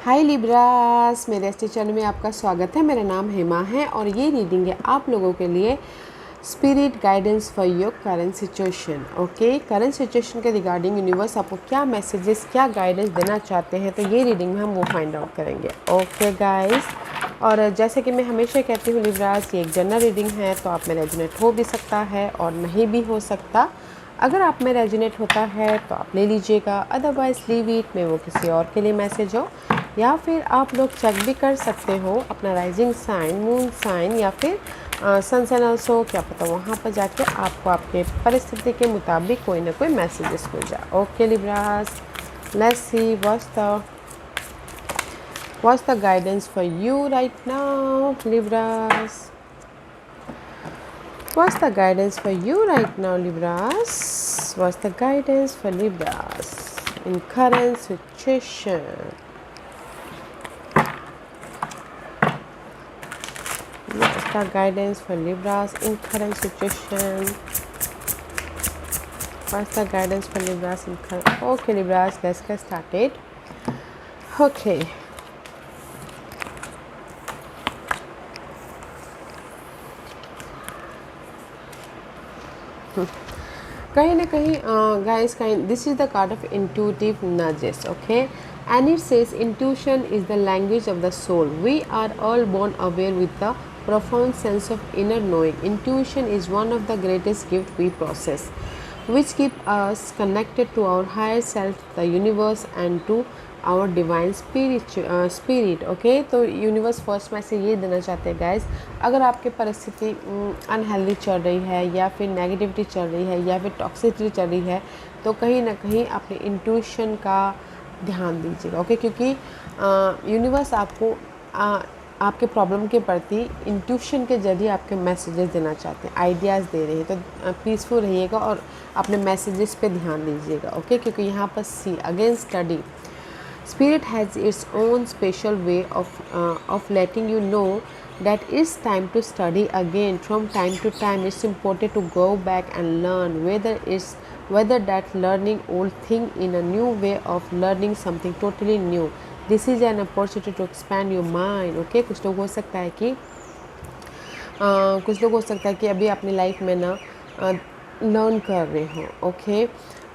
हाय Libras, मेरे S channel में आपका स्वागत है। मेरा नाम हेमा है और ये रीडिंग है आप लोगों के लिए spirit guidance for your current situation. Okay, current situation के रिगार्डिंग यूनिवर्स आपको क्या मैसेजेस, क्या गाइडेंस देना चाहते हैं, तो ये रीडिंग में हम वो फाइंड आउट करेंगे। ओके गाइस, और जैसे कि मैं हमेशा कहती हूँ लिब्रास, ये एक जनरल रीडिंग है, तो आप में रेजोनेट हो भी सकता है और नहीं भी हो सकता। अगर आप में रेजोनेट होता है तो आप ले लीजिएगा, अदरवाइज लीव इट, में वो किसी और के लिए मैसेज हो। या फिर आप लोग चेक भी कर सकते हो अपना राइजिंग साइन, मून साइन या फिर सन साइन ऑल्सो, क्या पता वहाँ पर जाके आपको आपके परिस्थिति के मुताबिक कोई ना कोई मैसेजेस मिल जाए। Okay Libras, let's see what's the guidance for you right now, Libras? What's the guidance for you right now, Libras? What's the guidance for Libras in current situation? What's the guidance for Libras in current situation? What's the guidance for Libras in current? Okay, Libras, let's get started. Okay. कहीं ना कहीं guys, this is the card of intuitive nudges, okay, and it says intuition is the language of the soul. We are all born aware with a profound sense of inner knowing. Intuition is one of the greatest gifts we possess, which keep us connected to our higher self, the universe, and to our divine spirit. Okay, तो universe first में से ये देना चाहते हैं guys, अगर आपकी परिस्थिति अनहेल्दी चल रही है या फिर नेगेटिविटी चल रही है या फिर टॉक्सिसिटी चल रही है, तो कहीं ना कहीं अपने इंट्यूशन का ध्यान दीजिएगा। ओके, क्योंकि यूनिवर्स आपको आपके प्रॉब्लम के प्रति इंट्यूशन के जरिए आपके मैसेजेस देना चाहते हैं, आइडियाज़ दे रहे हैं। तो पीसफुल रहिएगा और अपने मैसेजेस पे ध्यान दीजिएगा। ओके, क्योंकि यहाँ पर see again study, Spirit has its own special way of letting you know that it's time to study again. From time to time, it's important to go back and learn, whether that learning old thing in a new way of learning something totally new. This is an opportunity to expand your mind. Okay, कुछ लोग हो सकता है कि अभी अपनी life में ना लर्न कर रहे हो। ओके,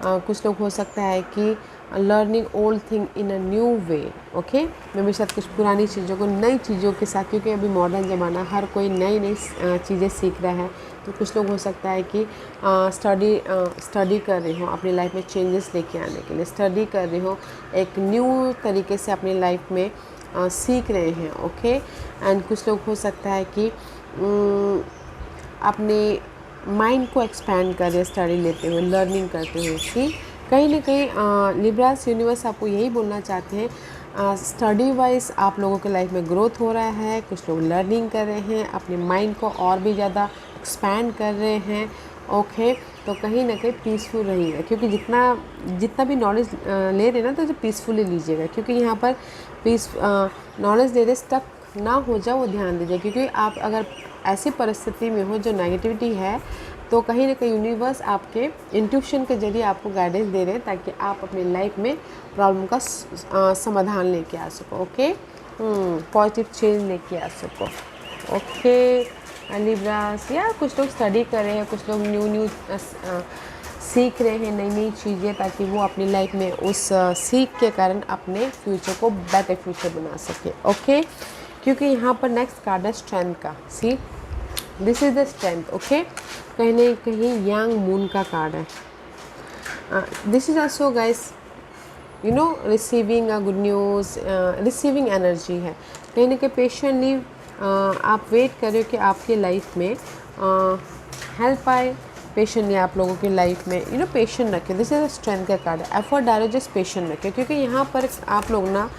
कुछ लोग हो सकता है कि learning old thing in a new way. Okay, मैं भी शायद कुछ पुरानी चीज़ों को नई चीज़ों के साथ, क्योंकि अभी मॉडर्न ज़माना, हर कोई नई नई चीज़ें सीख रहा है। तो कुछ लोग हो सकता है कि स्टडी कर रहे हो, अपनी लाइफ में चेंजेस लेके आने के लिए स्टडी कर रहे हो, एक न्यू तरीके से अपनी लाइफ में सीख रहे हैं। ओके, एंड कुछ लोग हो सकता है कि अपने माइंड को एक्सपैंड कर रहे, स्टडी लेते हुए, लर्निंग करते हुए। कि कहीं ना कहीं लिब्रास यूनिवर्स आपको यही बोलना चाहते हैं, स्टडी वाइज आप लोगों के लाइफ में ग्रोथ हो रहा है, कुछ लोग लर्निंग कर रहे हैं, अपने माइंड को और भी ज़्यादा एक्सपैंड कर रहे हैं। ओके, तो कहीं ना कहीं पीसफुल रहिएगा, क्योंकि जितना भी नॉलेज ले रहे हैं ना, तो पीसफुली लीजिएगा। क्योंकि यहाँ पर नॉलेज ले रहे स्टक ना हो जाए, वो ध्यान दीजिए। क्योंकि आप अगर ऐसी परिस्थिति में हो जो नेगेटिविटी है, तो कहीं ना कहीं यूनिवर्स आपके इंट्यूशन के जरिए आपको गाइडेंस दे रहे हैं, ताकि आप अपनी लाइफ में प्रॉब्लम का समाधान लेके आ सको। ओके, पॉजिटिव चेंज लेके आ सको। ओके लिब्रास, या कुछ लोग स्टडी कर रहे हैं, कुछ लोग न्यू सीख रहे हैं नई नई चीज़ें, ताकि वो अपनी लाइफ में उस सीख के कारण अपने फ्यूचर को बेटर फ्यूचर बना सके। ओके, क्योंकि यहाँ पर नेक्स्ट कार्ड है स्ट्रेंथ का। See, this is the strength. Okay, कहीं ना कहीं यंग मून का कार्ड है। This is also guys, you know, receiving a good news, receiving energy है। कहीं ना कहीं पेशेंटली आप वेट कर रहे हो कि आपकी लाइफ में हेल्प आए। पेशेंटली आप लोगों की लाइफ में, यू नो, पेशेंट रखें। दिस इज अ स्ट्रेंथ का कार्ड है। एफर्ट डालो, जस्ट पेशेंट रखें, क्योंकि यहाँ पर आप लोग ना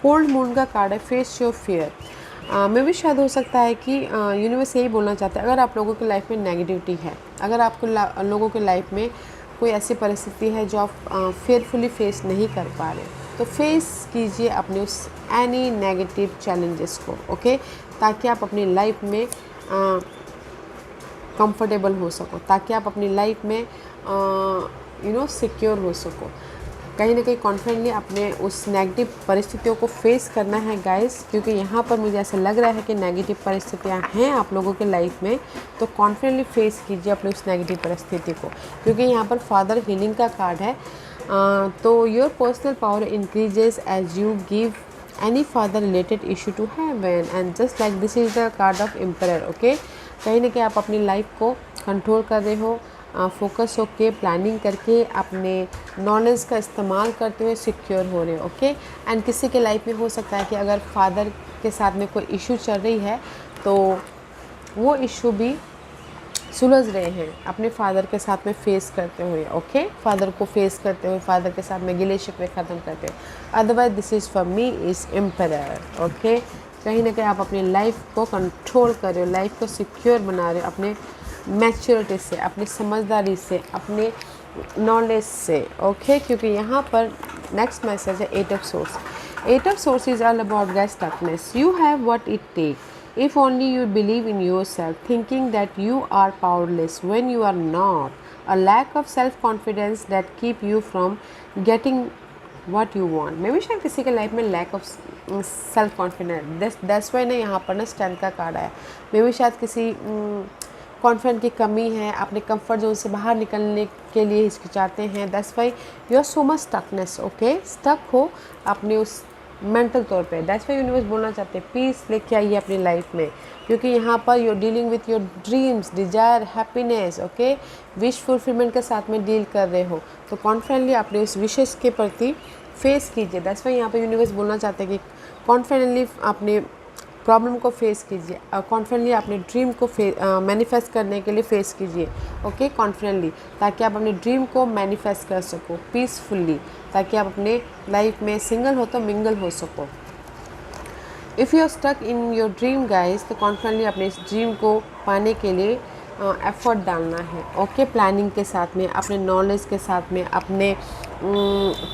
कोल्ड मून का कार्ड है, फेस योर फियर। में भी शायद हो सकता है कि यूनिवर्स यही बोलना चाहता है, अगर आप लोगों की लाइफ में नेगेटिविटी है, अगर आपको लोगों की लाइफ में कोई ऐसी परिस्थिति है जो आप फेयरफुली फेस नहीं कर पा रहे, तो फेस कीजिए अपने उस एनी नेगेटिव चैलेंजेस को। ओके, ताकि आप अपनी लाइफ में कंफर्टेबल हो सको, ताकि आप अपनी लाइफ में यू नो सिक्योर हो सको। कहीं ना कहीं कॉन्फिडेंटली अपने उस नेगेटिव परिस्थितियों को फेस करना है गाइस, क्योंकि यहाँ पर मुझे ऐसा लग रहा है कि नेगेटिव परिस्थितियाँ हैं आप लोगों के लाइफ में, तो कॉन्फिडेंटली फेस कीजिए अपने उस नेगेटिव परिस्थिति को, क्योंकि यहाँ पर फादर हीलिंग का कार्ड है। तो your personal power increases as you give any father related issue to heaven, and just like this is the card of emperor, okay। कहीं ना कहीं आप अपनी लाइफ को कंट्रोल कर रहे हो, फोकस होके प्लानिंग करके अपने नॉलेज का इस्तेमाल करते हुए सिक्योर हो रहे हो, ओके। एंड किसी के लाइफ में हो सकता है कि अगर फादर के साथ में कोई इशू चल रही है तो वो इशू भी सुलझ रहे हैं अपने फादर के साथ में फेस करते हुए, ओके। फादर को फेस करते हुए, फादर के साथ में गिले शिकवे ख़त्म करते हुए। Otherwise this is for me is emperor, okay. कहीं ना कहीं आप अपनी लाइफ को कंट्रोल कर रहे हो, लाइफ को सिक्योर बना रहे हो अपने मैच्योरिटी से, अपनी समझदारी से, अपने नॉलेज से, ओके। क्योंकि यहाँ पर नेक्स्ट मैसेज है 8 of source. 8 of Swords is all about guys toughness. You have what it takes. If only you believe in yourself, thinking that you are powerless when you are not. A lack of self-confidence that keep you from getting what you want. मे भी शायद किसी के life में lack of self confidence, that's why ना यहाँ पर ना स्ट्रेंथ का कार्ड आया। मे भी शायद किसी कॉन्फिडेंस की कमी है, अपने कंफर्ट जोन से बाहर निकलने के लिए हिचकिचाते हैं, that's why you are so much stuckness, okay. Stuck हो अपने उस मेंटल तौर पे, दैट्स वाई यूनिवर्स बोलना चाहते हैं पीस लेके आइए अपनी लाइफ में, क्योंकि यहाँ पर you are dealing with your dreams, desire, happiness, okay. Wish fulfilment के साथ में डील कर रहे हो, तो कॉन्फिडेंटली अपने उस विशेष के प्रति फेस कीजिए। दैट्स वाई यहाँ पर यूनिवर्स बोलना चाहते हैं कि कॉन्फिडेंटली अपने प्रॉब्लम को फेस कीजिए, कॉन्फिडेंटली अपने ड्रीम को मैनिफेस्ट करने के लिए फेस कीजिए, ओके, कॉन्फिडेंटली, ताकि आप अपने ड्रीम को मैनिफेस्ट कर सको पीसफुली, ताकि आप अपने लाइफ में सिंगल हो तो मिंगल हो सको। If you are stuck in your dream guys, तो कॉन्फिडेंटली अपने इस ड्रीम को पाने के लिए एफर्ट डालना है, ओके। प्लानिंग के साथ में, अपने नॉलेज के साथ में, अपने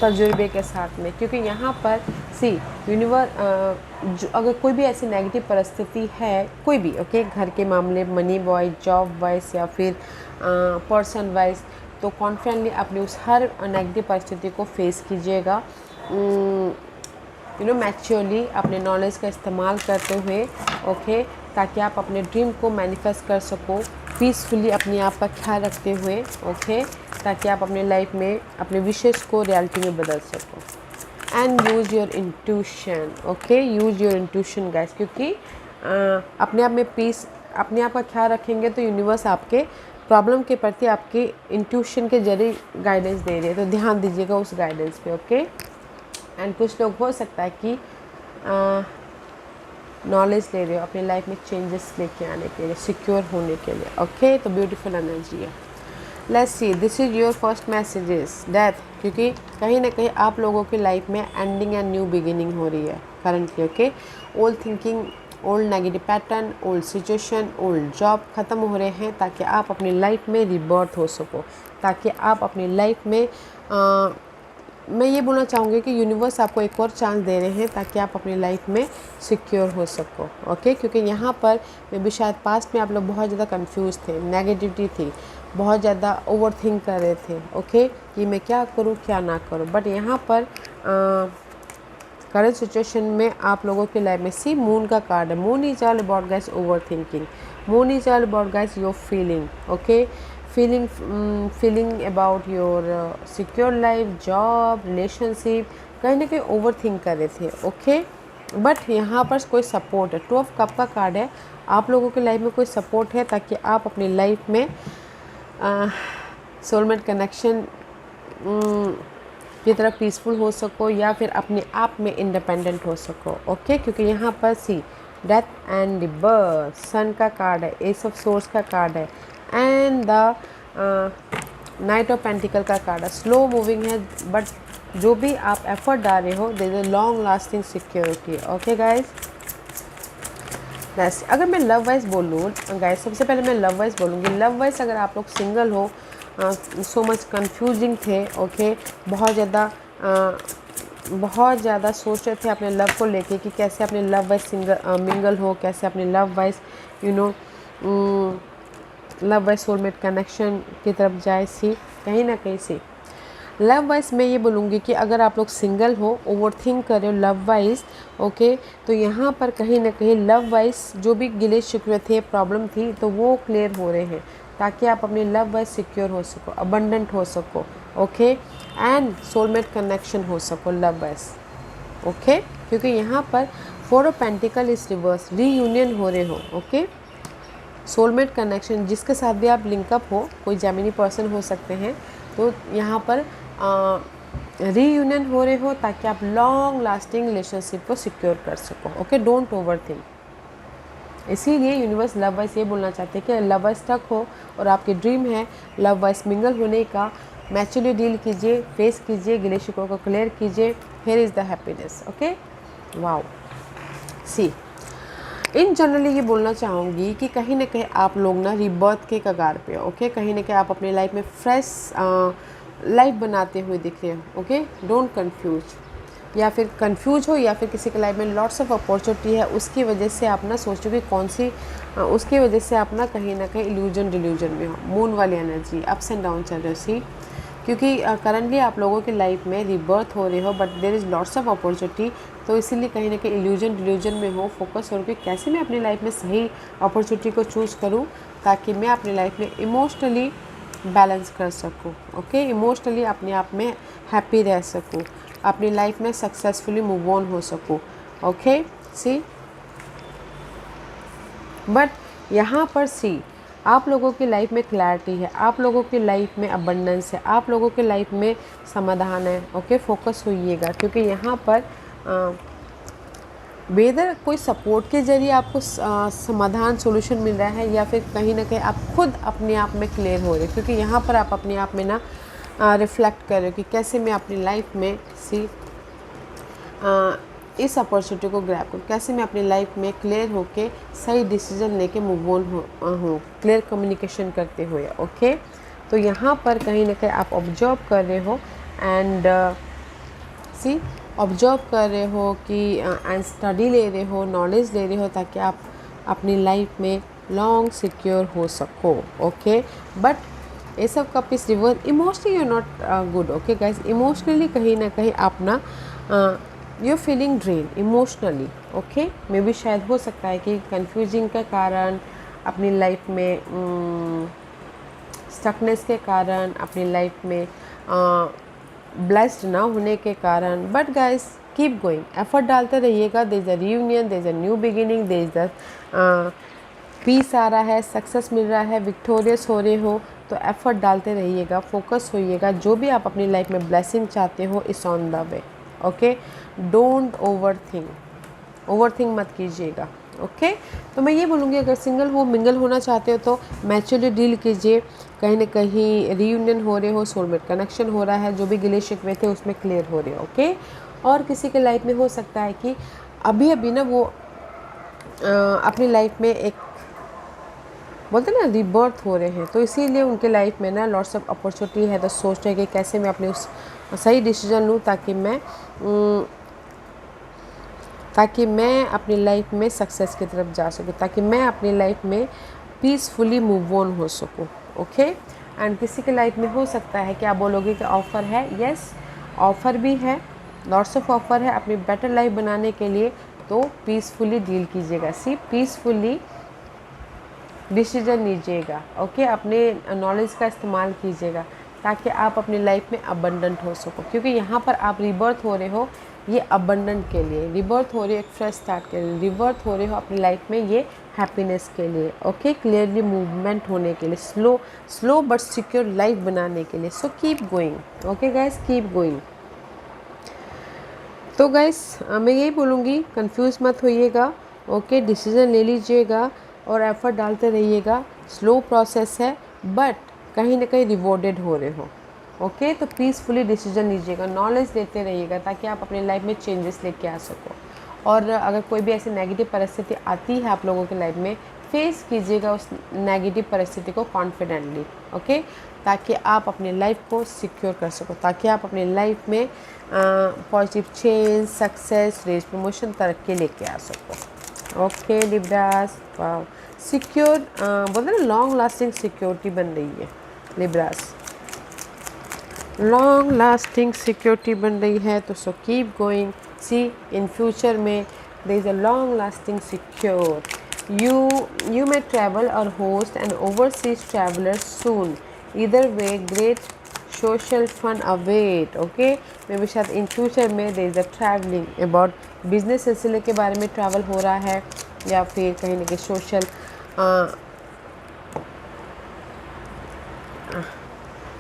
तजुर्बे के साथ में, क्योंकि यहाँ पर सी यूनिवर्स अगर कोई भी ऐसी नेगेटिव परिस्थिति है, कोई भी, ओके, घर के मामले, मनी वाइज, जॉब वाइज या फिर पर्सन वाइज, तो कॉन्फिडेंटली अपनी उस हर नेगेटिव परिस्थिति को फेस कीजिएगा, मैच्योरली अपने नॉलेज का इस्तेमाल करते हुए, ओके, ताकि आप अपने ड्रीम को मैनिफेस्ट कर सको पीसफुली, अपने आप का ख्याल रखते हुए, ओके, ताकि आप अपने लाइफ में अपने विशेष को रियलिटी में बदल सको। And use your intuition, okay, use your intuition guys, क्योंकि अपने आप में पीस, अपने आप का ख्याल रखेंगे तो यूनिवर्स आपके प्रॉब्लम के प्रति आपके इंट्यूशन के जरिए गाइडेंस दे रहे हैं, तो ध्यान दीजिएगा उस गाइडेंस पे, ओके। एंड कुछ लोग हो सकता है कि नॉलेज ले रहे हो अपनी लाइफ में चेंजेस लेके आने के लिए, सिक्योर होने के लिए, ओके। तो ब्यूटीफुल एनर्जी है। Let's see, this is your first messages that, क्योंकि कहीं ना कहीं आप लोगों की लाइफ में एंडिंग एंड न्यू बिगिनिंग हो रही है currently, okay. Old thinking, old negative pattern, old situation, old job ख़त्म हो रहे हैं, ताकि आप अपनी लाइफ में रिबर्थ हो सको, ताकि आप अपनी लाइफ में मैं ये बोलना चाहूँगी कि यूनिवर्स आपको एक और चांस दे रहे हैं ताकि आप अपनी लाइफ में सिक्योर हो सको, ओके। क्योंकि यहाँ पर मैं भी शायद पास्ट में आप लोग बहुत ज़्यादा कंफ्यूज थे, नेगेटिविटी थी, बहुत ज़्यादा ओवर थिंक कर रहे थे, ओके, कि मैं क्या करूँ क्या ना करूँ। बट यहाँ पर करंट सिचुएशन में आप लोगों की लाइफ में सी मून का कार्ड है। Moon is all about guys over thinking, moon is all about guys your feeling, okay, feeling about your secure life, job, relationship, कहीं ना कहीं ओवर थिंक कर रहे थे, ओके। बट यहाँ पर कोई सपोर्ट है, 2 ऑफ कप का कार्ड है, आप लोगों की लाइफ में कोई सपोर्ट है ताकि आप अपनी लाइफ में सोलमेट कनेक्शन की तरह पीसफुल हो सको, या फिर अपने आप में इंडिपेंडेंट हो सको, ओके। क्योंकि यहाँ पर see death and birth, sun का कार्ड है, एस ऑफ सोर्स का कार्ड है, and the knight of pentacle का कार्ड है। स्लो मूविंग है, बट जो भी आप एफर्ट डाल रहे हो there is a long lasting security, okay guys. अगर मैं लव वाइज बोलूँ गाइस, सबसे पहले मैं लव वाइज बोलूँगी। लव वाइज अगर आप लोग सिंगल हो, सो मच कंफ्यूजिंग थे, ओके, बहुत ज़्यादा सोच रहे थे अपने लव को लेके कि कैसे अपने लव वाइज मिंगल हो, कैसे अपने love wise love wise soulmate connection की तरफ जाए, सी कहीं ना कहीं सी लव वाइज मैं ये बोलूँगी कि अगर आप लोग सिंगल हो, ओवर थिंक कर रहे हो लव वाइज, ओके, तो यहाँ पर कहीं ना कहीं लव वाइज जो भी गिले शिकवे थे, प्रॉब्लम थी, तो वो क्लियर हो रहे हैं ताकि आप अपनी लव वाइज सिक्योर हो सको, अबंडेंट हो सको, ओके, एंड सोलमेट कनेक्शन हो सको लव वाइज, ओके, क्योंकि यहाँ पर 4 of pentacle is reverse, reunion हो रहे हो, ओके, सोलमेट कनेक्शन जिसके साथ भी आप लिंकअप हो, कोई जेमिनी पर्सन हो सकते हैं, तो यहाँ पर रीयूनियन हो रहे हो ताकि आप लॉन्ग लास्टिंग रिलेशनशिप को सिक्योर कर सको, ओके, डोंट ओवर थिंक। इसीलिए यूनिवर्स लव वाइज ये बोलना चाहते हैं कि लव वाइज तक हो और आपकी ड्रीम है लव वाइज मिंगल होने का, मैच्योरली डील कीजिए, फेस कीजिए, गिले शिकवों को क्लियर कीजिए, here is the happiness, okay, wow. See in generally ये बोलना चाहूँगी कि कहीं ना कहीं आप लोग ना रिबर्थ के कगार पे हो, ओके, कहीं ना कहीं आप अपनी लाइफ में फ्रेश लाइफ बनाते हुए दिख रहे हो, ओके, डोंट कंफ्यूज, या फिर कंफ्यूज हो या फिर किसी के लाइफ में लॉट्स ऑफ अपॉर्चुनिटी है, उसकी वजह से आप ना सोचो कि कौन सी उसकी वजह से आप ना कहीं इल्यूजन डिल्यूजन में हो, मून वाली एनर्जी, अप्स एंड डाउन चल रहे हो, सी, क्योंकि करंटली आप लोगों की लाइफ में रिबर्थ हो रहे हो but there is lots of opportunity, तो इसीलिए कहीं ना कहीं इल्यूजन डिल्यूजन में हो, फोकस हो कि कैसे मैं अपनी लाइफ में सही अपॉर्चुनिटी को चूज़ करूं ताकि मैं अपनी लाइफ में इमोशनली बैलेंस कर सकूं, ओके, इमोशनली अपने आप में हैप्पी रह सकूं, अपनी लाइफ में सक्सेसफुली मूव ऑन हो सकूं, ओके, सी, बट यहाँ पर सी आप लोगों की लाइफ में क्लैरिटी है, आप लोगों की लाइफ में अबंडेंस है, आप लोगों की लाइफ में समाधान है, ओके, फोकस होइएगा, क्योंकि यहाँ पर वेदर कोई सपोर्ट के जरिए आपको समाधान सॉल्यूशन मिल रहा है या फिर कहीं ना कहीं आप खुद अपने आप में क्लियर हो रहे हो, क्योंकि यहाँ पर आप अपने आप में ना रिफ्लेक्ट कर रहे हो कि कैसे मैं अपनी लाइफ में सी इस अपॉर्चुनिटी को ग्रैब करूँ, कैसे मैं अपनी लाइफ में क्लियर होके सही डिसीजन लेके मूव ऑन हूँ, क्लियर कम्युनिकेशन करते हुए, ओके, तो यहाँ पर कहीं ना कहीं आप ऑब्जर्व कर रहे हो एंड सी ऑब्जर्व कर रहे हो कि एंड स्टडी ले रहे हो, नॉलेज ले रहे हो ताकि आप अपनी लाइफ में लॉन्ग सिक्योर हो सको, ओके, बट ये सब का peace reverse, emotionally you are not good, okay guys, emotionally कहीं ना कहीं आप ना you feeling drain emotionally, okay, मे भी शायद हो सकता है कि कंफ्यूजिंग के कारण, अपनी लाइफ में स्टकनेस के कारण, अपनी लाइफ में ब्लेस्ड ना होने के कारण, but guys keep going, effort डालते रहिएगा, there is a reunion, there is a new beginning, there is the peace आ रहा है, सक्सेस मिल रहा है, विक्टोरियस हो रहे हो, तो एफर्ट डालते रहिएगा, फोकस होइएगा, जो भी आप अपनी लाइफ में ब्लेसिंग चाहते हो इस on the way, okay, don't over think मत कीजिएगा, ओके, तो मैं ये बोलूँगी अगर सिंगल हो, मिंगल होना चाहते हो तो मैच्योरली डील कीजिए, कहीं ना कहीं रीयूनियन हो रहे हो, सोलमेट कनेक्शन हो रहा है, जो भी गिले शिकवे थे उसमें क्लियर हो रहे हो, ओके, और किसी के लाइफ में हो सकता है कि अभी ना वो अपनी लाइफ में एक बोलते ना रिबर्थ हो रहे हैं, तो इसीलिए उनके लाइफ में ना लॉट्स ऑफ अपॉर्चुनिटी है, तो सोच रहे हैं कि कैसे मैं अपने उस सही डिसीजन लूँ ताकि मैं अपनी लाइफ में सक्सेस की तरफ जा सकूँ, ताकि मैं अपनी लाइफ में पीसफुली मूव ऑन हो सकूँ, ओके, एंड किसी के लाइफ में हो सकता है कि आप बोलोगे कि ऑफ़र है, यस ऑफ़र भी है, लॉट्स ऑफ ऑफ़र है अपनी बेटर लाइफ बनाने के लिए, तो पीसफुली डील कीजिएगा, सी पीसफुली डिसीजन लीजिएगा, ओके, अपने नॉलेज का इस्तेमाल कीजिएगा ताकि आप अपनी लाइफ में अबंडेंट हो सको, क्योंकि यहाँ पर आप रिबर्थ हो रहे हो ये अबंडेंट के लिए, रिबर्थ हो रही है एक फ्रेश स्टार्ट के लिए, रिबर्थ हो रहे हो अपनी लाइफ में ये हैप्पीनेस के लिए, ओके, क्लियरली मूवमेंट होने के लिए, स्लो बट सिक्योर लाइफ बनाने के लिए, सो keep going, okay guys, keep going. तो गाइस मैं यही बोलूँगी, कंफ्यूज मत होइएगा, ओके, डिसीज़न ले लीजिएगा और एफर्ट डालते रहिएगा, स्लो प्रोसेस है बट कहीं ना कहीं रिवॉर्डेड हो रहे हो, ओके, तो पीसफुली डिसीजन लीजिएगा, नॉलेज देते रहिएगा ताकि आप अपनी लाइफ में चेंजेस लेके आ सको, और अगर कोई भी ऐसी नेगेटिव परिस्थिति आती है आप लोगों की लाइफ में, फेस कीजिएगा उस नेगेटिव परिस्थिति को कॉन्फिडेंटली, ओके, ताकि आप अपनी लाइफ को सिक्योर कर सको, ताकि आप अपनी लाइफ में positive change, success, raise, promotion, तरक्की लेके आ सको, ओके लिब्रास, वाओ, सिक्योर बोलते हैं ना, लॉन्ग लास्टिंग सिक्योरिटी बन रही है लिब्रास, लॉन्ग लास्टिंग सिक्योरिटी बन रही है, तो so keep going. See in future में there is a long lasting secure. You may travel or host an overseas traveler soon. Either way, great social fun await. Okay, मे भी शायद इन future में there is a traveling about business सिलसिले के बारे में travel हो रहा है, या फिर कहीं ना कहीं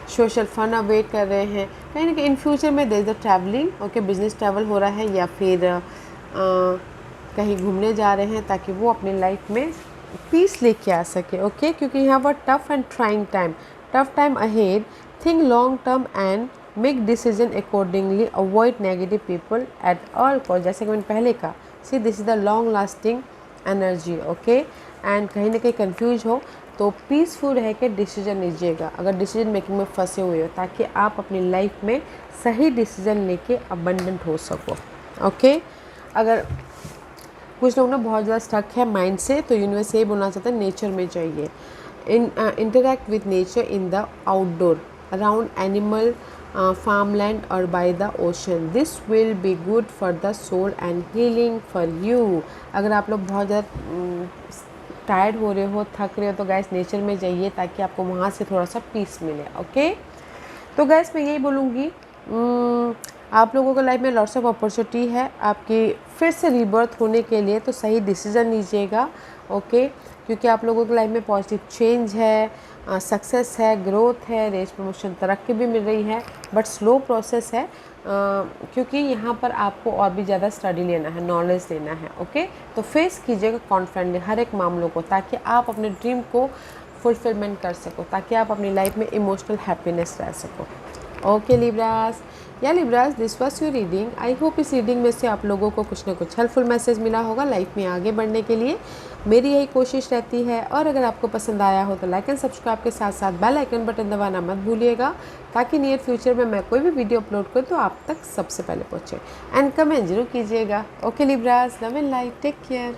सोशल फन अवेट कर रहे हैं। कहीं ना कहीं इन फ्यूचर में there is a travelling. Okay, business travel हो रहा है, या फिर कहीं घूमने जा रहे हैं ताकि वो अपनी लाइफ में पीस लेके आ सके। ओके, क्योंकि यहाँ पर tough and trying time, tough time ahead, think long term and make decision accordingly, avoid negative people at all cost. जैसे कि मैंने पहले कहा, see this is the long lasting energy. Okay, and कहीं ना कहीं कंफ्यूज हो तो पीसफुल रह के डिसीजन लीजिएगा अगर डिसीजन मेकिंग में फंसे हुए हो, ताकि आप अपनी लाइफ में सही डिसीजन लेके अबंडेंट हो सको। ओके, अगर कुछ लोग ना बहुत ज़्यादा स्टक है माइंड से, तो यूनिवर्स यही बोलना चाहता है नेचर में जाइए, interact with nature in the outdoor, around animal, farmland और by the ocean. This will be good for the soul and healing for you. अगर आप लोग बहुत ज़्यादा टायर्ड हो रहे हो, थक रहे हो, तो गैस नेचर में जाइए ताकि आपको वहाँ से थोड़ा सा पीस मिले। ओके, तो गैस मैं यही बोलूँगी, आप लोगों को लाइफ में लॉट्स ऑफ अपॉर्चुनिटी है आपकी फिर से रीबर्थ होने के लिए, तो सही डिसीज़न लीजिएगा। ओके, क्योंकि आप लोगों की लाइफ में पॉजिटिव चेंज है, सक्सेस है, ग्रोथ है, रेस प्रमोशन, तरक्की भी मिल रही है, बट स्लो प्रोसेस है, क्योंकि यहाँ पर आपको और भी ज़्यादा स्टडी लेना है, नॉलेज लेना है। ओके, तो फेस कीजिएगा कॉन्फिडेंटली हर एक मामलों को, ताकि आप अपने ड्रीम को फुलफिलमेंट कर सको, ताकि आप अपनी लाइफ में इमोशनल हैप्पीनेस रह सको। ओके लिब्रास, या Libras, this was your reading. I hope इस रीडिंग में से आप लोगों को कुछ ना कुछ हेल्पफुल मैसेज मिला होगा लाइफ में आगे बढ़ने के लिए। मेरी यही कोशिश रहती है, और अगर आपको पसंद आया हो तो लाइक एंड सब्सक्राइब के साथ साथ बेल आइकन बटन दबाना मत भूलिएगा, ताकि नियर फ्यूचर में मैं कोई भी वीडियो अपलोड करूँ तो आप तक सबसे पहले पहुँचे। एंड कमेंट जरूर कीजिएगा। Okay Libras, love and light, take care.